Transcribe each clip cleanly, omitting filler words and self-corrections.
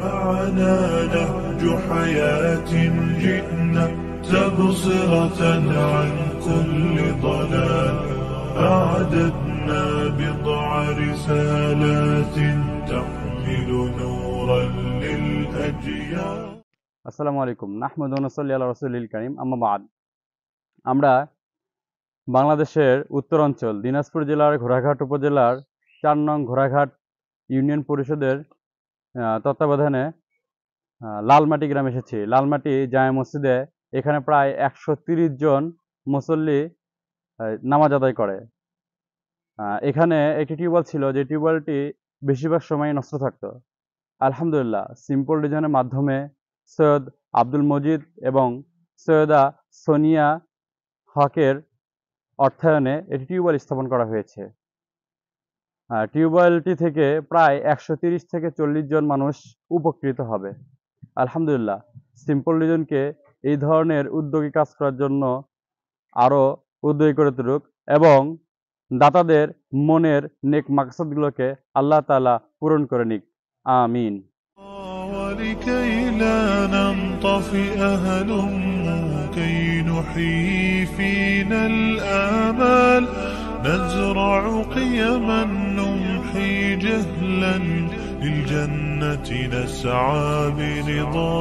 معنا نهج حياة جئنا تبصرة عن كل ضلال أعددنا بضع رسالات تحمل نورا للأجيال আসসালামু আলাইকুম নাহমাদু ওয়া নুসাল্লি আলা রাসূলিল কারীম আম্মা বাদ। আমরা বাংলাদেশের উত্তরাঞ্চল দিনাজপুর জেলার ঘোড়াঘাট উপজেলার ৪ নং ঘোড়াঘাট ইউনিয়ন পরিষদের তত্ত্বাবধানে লালমাটি গ্রামে এসেছি। লালমাটি জামে মসজিদে এখানে প্রায় ১৩০ জন মুসল্লি নামাজ আদায় করে। এখানে একটি টিউবওয়েল ছিল, যে টিউবওয়েলটি বেশিরভাগ সময় নষ্ট থাকতো। আলহামদুলিল্লাহ, সিম্পল ডিজাইনের মাধ্যমে সৈয়দ আব্দুল মজিদ এবং সৈয়দা সোনিয়া হকের অর্থায়নে এটি টিউবওয়েল স্থাপন করা হয়েছে। টিউবওয়েলটি থেকে প্রায় ১৩০ থেকে ৪০ জন মানুষ উপকৃত হবে। আলহামদুলিল্লাহ, সিম্পল ডিজাইনকে এই ধরনের উদ্যোগী কাজ করার জন্য আরও উদ্যোগী করে তুলুক এবং দাতাদের মনের নেক মাকসাদগুলোকে আল্লাহ তাআলা পূরণ করে নিক। আমিন। ولكي لا ننطفئ هلموا كي نحيي فينا الآمال نزرع قيما نمحي جهلا للجنة نسعى برضا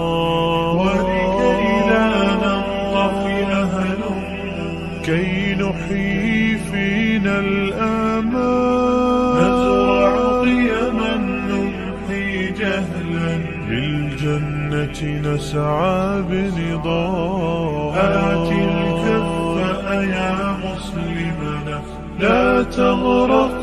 ولكي لا ننطفئ هلموا كي نحيي فينا الآمال نزرع قيما نمحي جهلا للجنة نسعى برضا آت الكف يا مسلمنا لا تغرق